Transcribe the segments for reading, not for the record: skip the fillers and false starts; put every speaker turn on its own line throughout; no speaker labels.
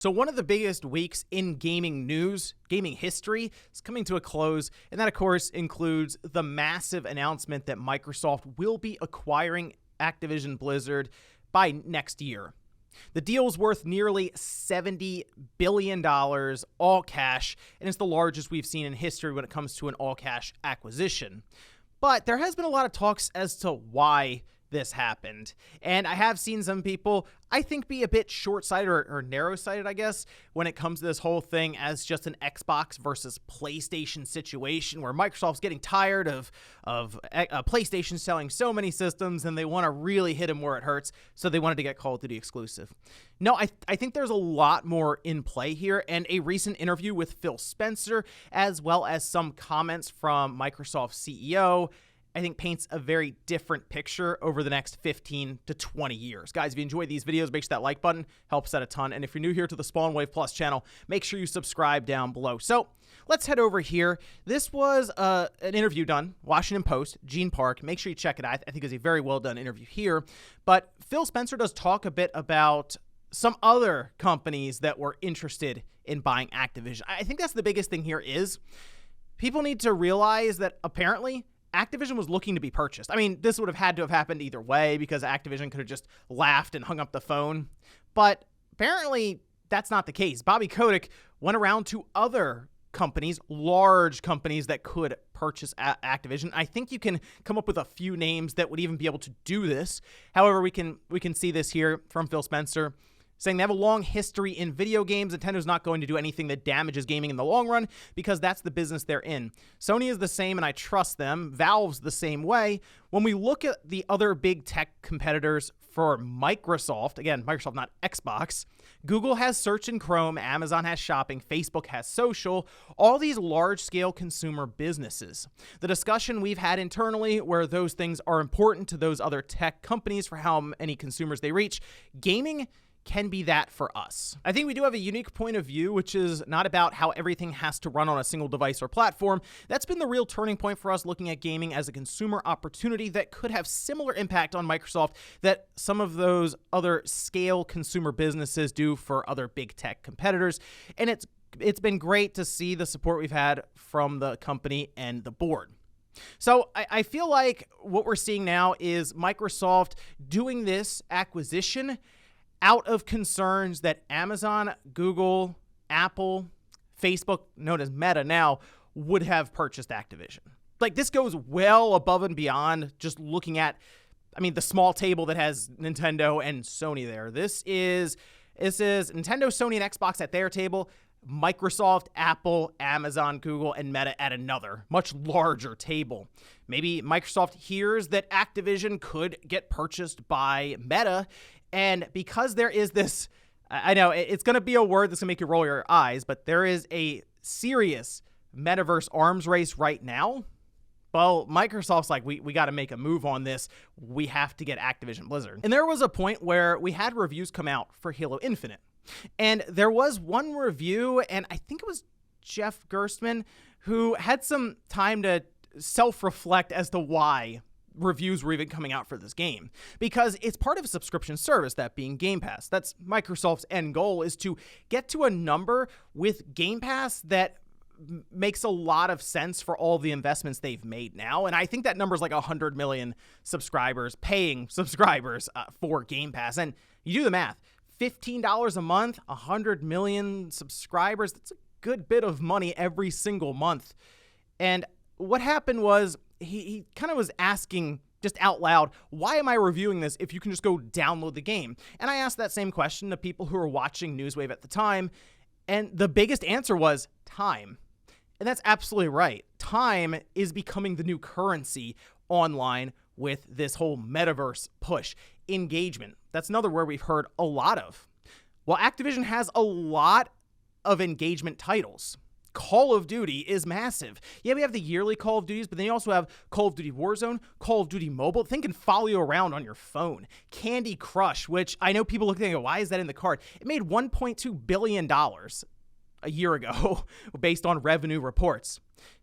So one of the biggest weeks in gaming news, gaming history, is coming to a close, and that, of course, includes the massive announcement that Microsoft will be acquiring Activision Blizzard by next year. The deal's worth nearly $70 billion, all cash, and it's the largest we've seen in history when it comes to an all-cash acquisition. But there has been a lot of talks as to why this happened. And I have seen some people, I think, be a bit short-sighted or narrow-sighted, I guess, when it comes to this whole thing as just an Xbox versus PlayStation situation where Microsoft's getting tired of PlayStation selling so many systems and they want to really hit them where it hurts, so they wanted to get Call of Duty exclusive. No, I think there's a lot more in play here, and a recent interview with Phil Spencer, as well as some comments from Microsoft's CEO, I think paints a very different picture over the next 15 to 20 years. Guys, if you enjoy these videos, make sure that like button helps out a ton. And if you're new here to the Spawn Wave Plus channel, make sure you subscribe down below. So let's head over here. This was an interview done, Washington Post, Gene Park. Make sure you check it out. I think it's a very well done interview here. But Phil Spencer does talk a bit about some other companies that were interested in buying Activision. I think that's the biggest thing here is people need to realize that apparently Activision was looking to be purchased. I mean, this would have had to have happened either way because Activision could have just laughed and hung up the phone. But apparently, that's not the case. Bobby Kotick went around to other companies, large companies that could purchase Activision. I think you can come up with a few names that would even be able to do this. However, we can see this here from Phil Spencer, saying they have a long history in video games. Nintendo's not going to do anything that damages gaming in the long run because that's the business they're in. Sony is the same, and I trust them. Valve's the same way. When we look at the other big tech competitors for Microsoft, again, Microsoft, not Xbox, Google has search and Chrome, Amazon has shopping, Facebook has social, all these large-scale consumer businesses. The discussion we've had internally where those things are important to those other tech companies for how many consumers they reach, gaming can be that for us. I think we do have a unique point of view, which is not about how everything has to run on a single device or platform. That's been the real turning point for us, looking at gaming as a consumer opportunity that could have similar impact on Microsoft that some of those other scale consumer businesses do for other big tech competitors. And it's been great to see the support we've had from the company and the board. So I feel like what we're seeing now is Microsoft doing this acquisition out of concerns that Amazon, Google, Apple, Facebook, known as Meta now, would have purchased Activision. Like, this goes well above and beyond just looking at, I mean, the small table that has Nintendo and Sony there. This is Nintendo, Sony, and Xbox at their table, Microsoft, Apple, Amazon, Google, and Meta at another, much larger table. Maybe Microsoft hears that Activision could get purchased by Meta, and because there is this, I know it's going to be a word that's going to make you roll your eyes, but there is a serious metaverse arms race right now. Well, Microsoft's like, we got to make a move on this. We have to get Activision Blizzard. And there was a point where we had reviews come out for Halo Infinite. And there was one review, and I think it was Jeff Gerstmann, who had some time to self-reflect as to why reviews were even coming out for this game, because it's part of a subscription service, that being Game Pass. That's Microsoft's end goal, is to get to a number with Game Pass that makes a lot of sense for all the investments they've made now. And I think that number is like 100 million subscribers, paying subscribers for Game Pass. And you do the math, $15 a month, 100 million subscribers, that's a good bit of money every single month. And what happened was he kind of was asking just out loud, why am I reviewing this if you can just go download the game? And I asked that same question to people who were watching Newswave at the time, and the biggest answer was time. And that's absolutely right. Time is becoming the new currency online with this whole metaverse push. Engagement, that's another word we've heard a lot of. Well, Activision has a lot of engagement titles. Call of Duty is massive. Yeah, we have the yearly Call of Duties, but then you also have Call of Duty Warzone, Call of Duty Mobile. Think and follow you around on your phone. Candy Crush, which I know people look at and go, why is that in the card? It made $1.2 billion a year ago based on revenue reports,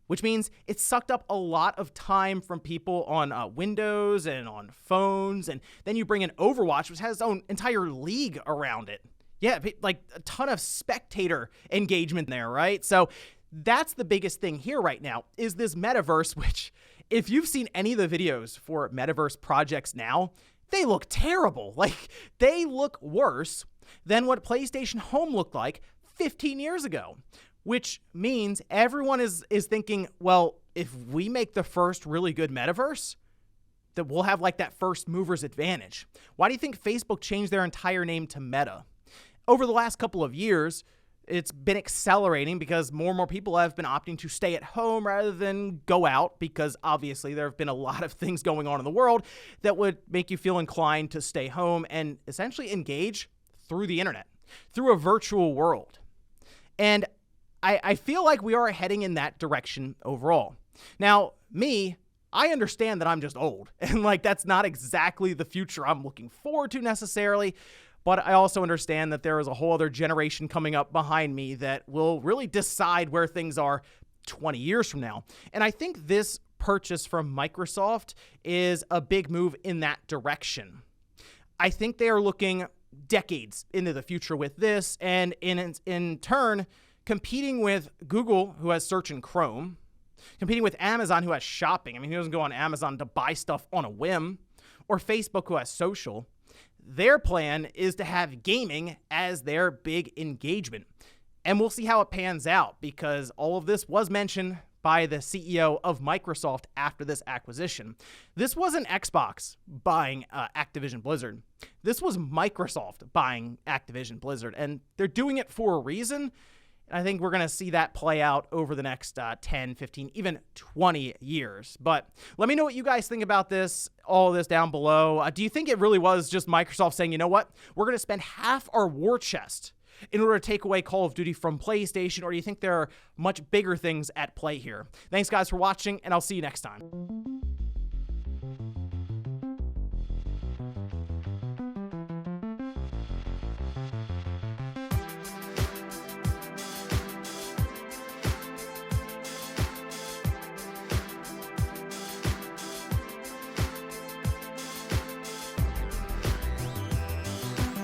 which means it sucked up a lot of time from people on Windows and on phones. And then you bring in Overwatch, which has its own entire league around it. Yeah, like a ton of spectator engagement there, right? So that's the biggest thing here right now is this metaverse, which if you've seen any of the videos for metaverse projects now, they look terrible. Like they look worse than what PlayStation Home looked like 15 years ago, which means everyone is thinking, well, if we make the first really good metaverse, that we'll have like that first mover's advantage. Why do you think Facebook changed their entire name to Meta? Over the last couple of years, it's been accelerating because more and more people have been opting to stay at home rather than go out, because obviously there have been a lot of things going on in the world that would make you feel inclined to stay home and essentially engage through the internet, through a virtual world. And I feel like we are heading in that direction overall. Now, I understand that I'm just old, and like that's not exactly the future I'm looking forward to necessarily. But I also understand that there is a whole other generation coming up behind me that will really decide where things are 20 years from now. And I think this purchase from Microsoft is a big move in that direction. I think they are looking decades into the future with this, and in turn, competing with Google, who has search and Chrome, competing with Amazon, who has shopping. I mean, he doesn't go on Amazon to buy stuff on a whim, or Facebook, who has social. Their plan is to have gaming as their big engagement. And we'll see how it pans out, because all of this was mentioned by the CEO of Microsoft after this acquisition. This wasn't Xbox buying Activision Blizzard. This was Microsoft buying Activision Blizzard, and they're doing it for a reason. I think we're going to see that play out over the next 10, 15, even 20 years. But let me know what you guys think about this, all of this down below. Do you think it really was just Microsoft saying, you know what, we're going to spend half our war chest in order to take away Call of Duty from PlayStation? Or do you think there are much bigger things at play here? Thanks, guys, for watching, and I'll see you next time.